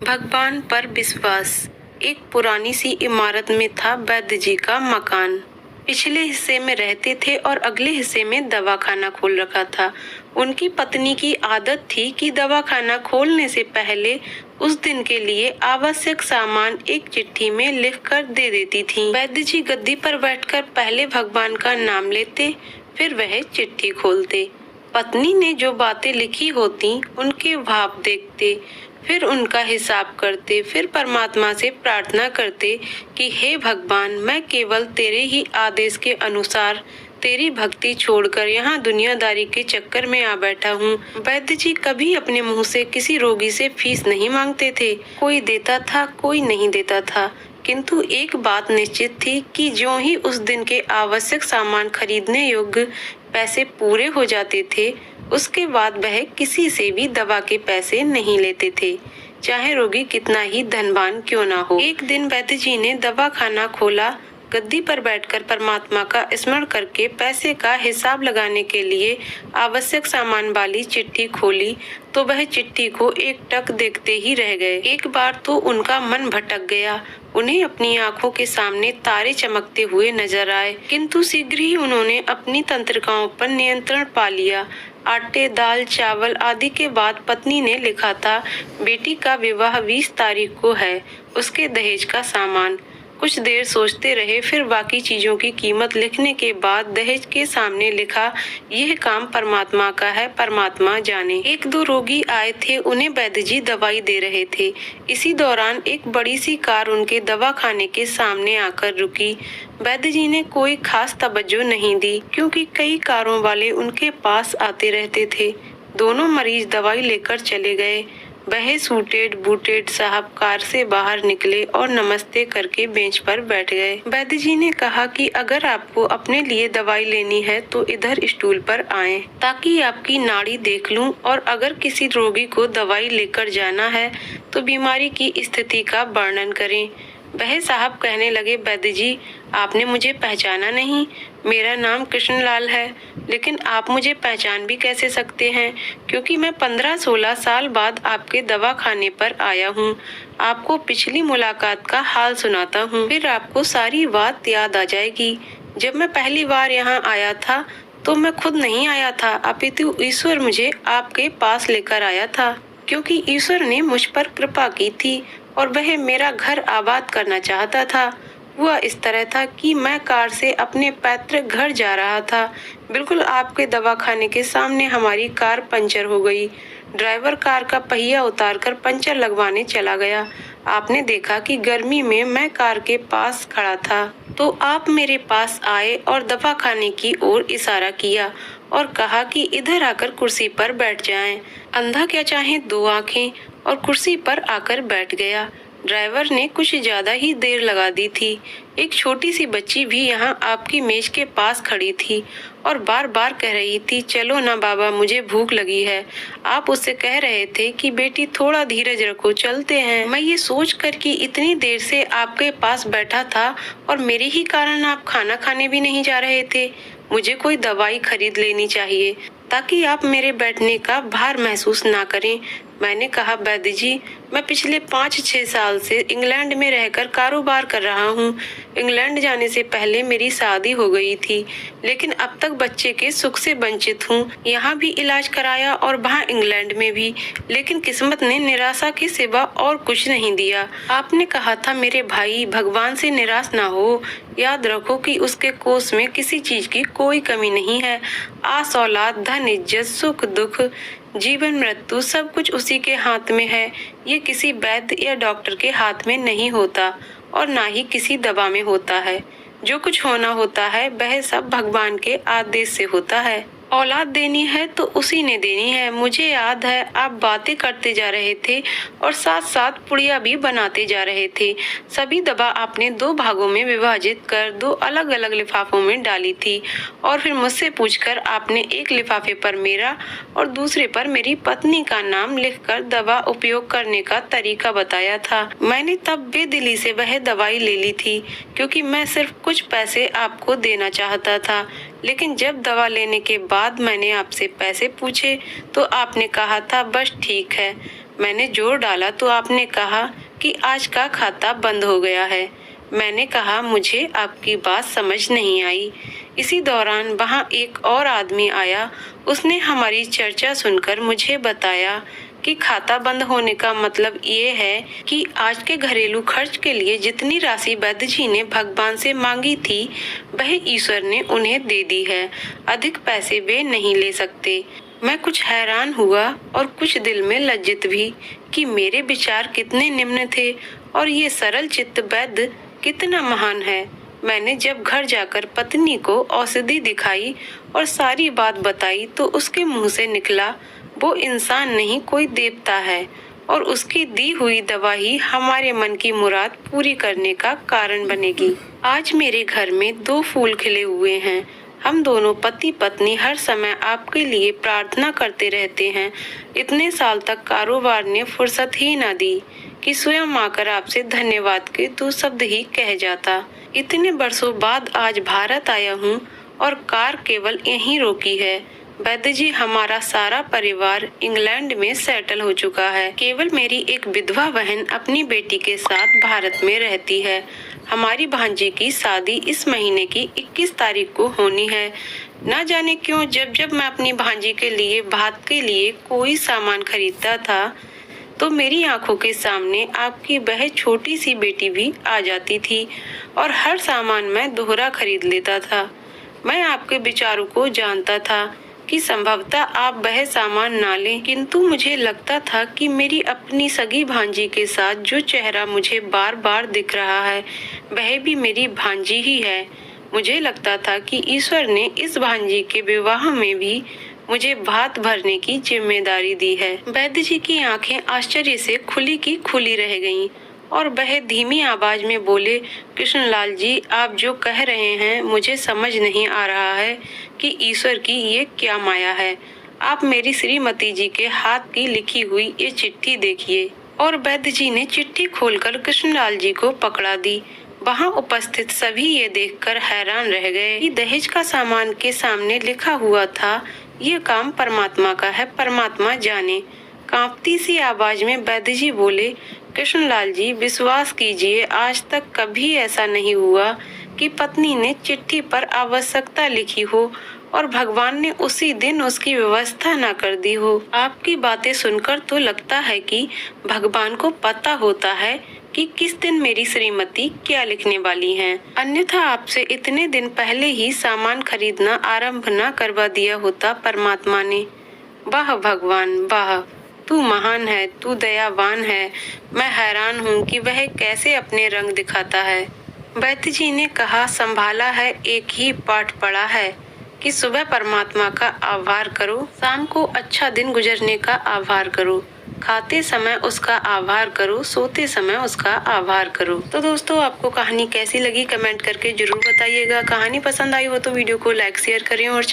भगवान पर विश्वास। एक पुरानी सी इमारत में था वैद्य जी का मकान। पिछले हिस्से में रहते थे और अगले हिस्से में दवाखाना खोल रखा था। उनकी पत्नी की आदत थी कि दवाखाना खोलने से पहले उस दिन के लिए आवश्यक सामान एक चिट्ठी में लिखकर दे देती थी। वैद्य जी गद्दी पर बैठकर पहले भगवान का नाम लेते, फिर वह चिट्ठी खोलते। पत्नी ने जो बातें लिखी होती उनके भाव देखते, फिर उनका हिसाब करते, फिर परमात्मा से प्रार्थना करते कि हे भगवान, मैं केवल तेरे ही आदेश के अनुसार तेरी भक्ति छोड़कर यहाँ दुनियादारी के चक्कर में आ बैठा हूँ। वैद्य जी कभी अपने मुंह से किसी रोगी से फीस नहीं मांगते थे। कोई देता था, कोई नहीं देता था, किंतु एक बात निश्चित थी कि जो ही उस दिन के आवश्यक सामान खरीदने योग्य पैसे पूरे हो जाते थे, उसके बाद वह किसी से भी दवा के पैसे नहीं लेते थे, चाहे रोगी कितना ही धनवान क्यों ना हो। एक दिन वैद्य जी ने दवाखाना खोला। गद्दी पर बैठकर परमात्मा का स्मरण करके पैसे का हिसाब लगाने के लिए आवश्यक सामान वाली चिट्ठी खोली तो वह चिट्ठी को एकटक देखते ही रह गए। एक बार तो उनका मन भटक गया। उन्हें अपनी आंखों के सामने तारे चमकते हुए नजर आए, किंतु शीघ्र ही उन्होंने अपनी तंत्रिकाओं पर नियंत्रण पा लिया। आटे, दाल, चावल आदि के बाद पत्नी ने लिखा था, बेटी का विवाह 20 तारीख को है, उसके दहेज का सामान। कुछ देर सोचते रहे, फिर बाकी चीजों की कीमत लिखने के बाद दहेज के सामने लिखा, यह काम परमात्मा का है, परमात्मा जाने। एक दो रोगी आए थे, उन्हें वैद्य जी दवाई दे रहे थे। इसी दौरान एक बड़ी सी कार उनके दवाखाने के सामने आकर रुकी। वैद्य जी ने कोई खास तवज्जो नहीं दी, क्योंकि कई कारों वाले उनके पास आते रहते थे। दोनों मरीज दवाई लेकर चले गए। वह सूटेड बूटेड साहब कार से बाहर निकले और नमस्ते करके बेंच पर बैठ गए। वैद्य जी ने कहा कि अगर आपको अपने लिए दवाई लेनी है तो इधर स्टूल पर आएं, ताकि आपकी नाड़ी देख लूं, और अगर किसी रोगी को दवाई लेकर जाना है तो बीमारी की स्थिति का वर्णन करें। वह साहब कहने लगे, वैद्य जी, आपने मुझे पहचाना नहीं। मेरा नाम कृष्णलाल है, लेकिन आप मुझे पहचान भी कैसे सकते हैं, क्योंकि मैं 15-16 साल बाद आपके दवाखाने पर आया हूँ। आपको पिछली मुलाकात का हाल सुनाता हूँ, फिर आपको सारी बात याद आ जाएगी। जब मैं पहली बार यहाँ आया था तो मैं खुद नहीं आया था, अपितु ईश्वर मुझे आपके पास लेकर आया था, क्योंकि ईश्वर ने मुझ पर कृपा की थी और वह मेरा घर आबाद करना चाहता था। हुआ इस तरह था कि मैं कार से अपने पैतृक घर जा रहा था। बिल्कुल आपके दवाखाने के सामने हमारी कार पंचर हो गई। ड्राइवर कार का पहिया उतारकर पंचर लगवाने चला गया। आपने देखा कि गर्मी में मैं कार के पास खड़ा था, तो आप मेरे पास आए और दवाखाने की ओर इशारा किया और कहा कि इधर आकर कुर्सी पर बैठ जाएं। अंधा क्या चाहे दो आंखें, और कुर्सी पर आकर बैठ गया। ड्राइवर ने कुछ ज्यादा ही देर लगा दी थी। एक छोटी सी बच्ची भी यहाँ आपकी मेज के पास खड़ी थी और बार बार कह रही थी, चलो ना बाबा, मुझे भूख लगी है। आप उससे कह रहे थे कि बेटी थोड़ा धीरज रखो, चलते हैं। मैं ये सोच कर कि इतनी देर से आपके पास बैठा था और मेरे ही कारण आप खाना खाने भी नहीं जा रहे थे, मुझे कोई दवाई खरीद लेनी चाहिए ताकि आप मेरे बैठने का भार महसूस ना करें। मैंने कहा, वैद्य जी, मैं पिछले 5-6 साल से इंग्लैंड में रहकर कारोबार कर रहा हूँ। इंग्लैंड जाने से पहले मेरी शादी हो गई थी, लेकिन अब तक बच्चे के सुख से वंचित हूँ। यहाँ भी इलाज कराया और वहाँ इंग्लैंड में भी, लेकिन किस्मत ने निराशा के सिवा और कुछ नहीं दिया। आपने कहा था, मेरे भाई, भगवान से निराश ना हो। याद रखो कि उसके कोष में किसी चीज की कोई कमी नहीं है। आस औलाद, धन, इज्जत, सुख दुख, जीवन मृत्यु, सब कुछ उसी के हाथ में है। ये किसी वैद्य या डॉक्टर के हाथ में नहीं होता और ना ही किसी दवा में होता है। जो कुछ होना होता है वह सब भगवान के आदेश से होता है। औलाद देनी है तो उसी ने देनी है। मुझे याद है आप बातें करते जा रहे थे और साथ साथ पुड़िया भी बनाते जा रहे थे। सभी दवा आपने 2 भागों में विभाजित कर 2 अलग अलग लिफाफों में डाली थी और फिर मुझसे पूछकर आपने एक लिफाफे पर मेरा और दूसरे पर मेरी पत्नी का नाम लिखकर दवा उपयोग करने का तरीका बताया था। मैंने तब बेदिली से वह दवाई ले ली थी, क्योंकि मैं सिर्फ कुछ पैसे आपको देना चाहता था। लेकिन जब दवा लेने के बाद मैंने आपसे पैसे पूछे तो आपने कहा था, बस ठीक है। मैंने जोर डाला तो आपने कहा कि आज का खाता बंद हो गया है। मैंने कहा मुझे आपकी बात समझ नहीं आई। इसी दौरान वहाँ एक और आदमी आया। उसने हमारी चर्चा सुनकर मुझे बताया कि खाता बंद होने का मतलब ये है कि आज के घरेलू खर्च के लिए जितनी राशि वैद्य जी ने भगवान से मांगी थी वह ईश्वर ने उन्हें दे दी है। अधिक पैसे वे नहीं ले सकते। मैं कुछ हैरान हुआ और कुछ दिल में लज्जित भी कि मेरे विचार कितने निम्न थे और ये सरल चित्त वैद्य कितना महान है। मैंने जब घर जाकर पत्नी को औषधि दिखाई और सारी बात बताई तो उसके मुंह से निकला, वो इंसान नहीं कोई देवता है और उसकी दी हुई दवा ही हमारे मन की मुराद पूरी करने का कारण बनेगी। आज मेरे घर में 2 फूल खिले हुए हैं। हम दोनों पति पत्नी हर समय आपके लिए प्रार्थना करते रहते हैं। इतने साल तक कारोबार ने फुर्सत ही न दी कि स्वयं आकर आपसे धन्यवाद के 2 शब्द ही कह जाता। इतने वर्षों बाद आज भारत आया हूँ और कार केवल यहीं रोकी है। वैद्य जी, हमारा सारा परिवार इंग्लैंड में सेटल हो चुका है। केवल मेरी एक विधवा बहन अपनी बेटी के साथ भारत में रहती है। हमारी भांजी की शादी इस महीने की 21 तारीख को होनी है। न जाने क्यों जब जब मैं अपनी भांजी के लिए भात के लिए कोई सामान खरीदता था तो मेरी आंखों के सामने आपकी वह छोटी सी बेटी भी आ जाती थी और हर सामान मैं दोहरा खरीद लेता था। मैं आपके विचारों को जानता था कि संभवतः आप वह सामान ना लें, किंतु मुझे लगता था कि मेरी अपनी सगी भांजी के साथ जो चेहरा मुझे बार बार दिख रहा है वह भी मेरी भांजी ही है। मुझे लगता था कि ईश्वर ने इस भांजी के विवाह में भी मुझे भात भरने की जिम्मेदारी दी है। वैद्य जी की आंखें आश्चर्य से खुली की खुली रह गईं और वह धीमी आवाज में बोले, कृष्णलाल जी, आप जो कह रहे हैं मुझे समझ नहीं आ रहा है कि ईश्वर की ये क्या माया है। आप मेरी श्रीमती जी के हाथ की लिखी हुई ये चिट्ठी देखिए। और वैद्य जी ने चिट्ठी खोलकर कृष्णलाल जी को पकड़ा दी। वहाँ उपस्थित सभी ये देखकर हैरान रह गए कि दहेज का सामान के सामने लिखा हुआ था, ये काम परमात्मा का है, परमात्मा जाने। कांपती सी आवाज में वैद्य जी बोले, कृष्णलाल जी, विश्वास कीजिए, आज तक कभी ऐसा नहीं हुआ कि पत्नी ने चिट्ठी पर आवश्यकता लिखी हो और भगवान ने उसी दिन उसकी व्यवस्था न कर दी हो। आपकी बातें सुनकर तो लगता है कि भगवान को पता होता है कि किस दिन मेरी श्रीमती क्या लिखने वाली हैं। अन्यथा आपसे इतने दिन पहले ही सामान खरीदना आरंभ न करवा दिया होता परमात्मा ने। वाह भगवान वाह, तू महान है, तू दयावान है। मैं हैरान हूँ कि वह कैसे अपने रंग दिखाता है। वैद्य जी ने कहा, संभाला है, एक ही पाठ पढ़ा है कि सुबह परमात्मा का आभार करो, शाम को अच्छा दिन गुजरने का आभार करो, खाते समय उसका आभार करो, सोते समय उसका आभार करो। तो दोस्तों, आपको कहानी कैसी लगी कमेंट करके जरूर बताइएगा। कहानी पसंद आई हो तो वीडियो को लाइक शेयर करें और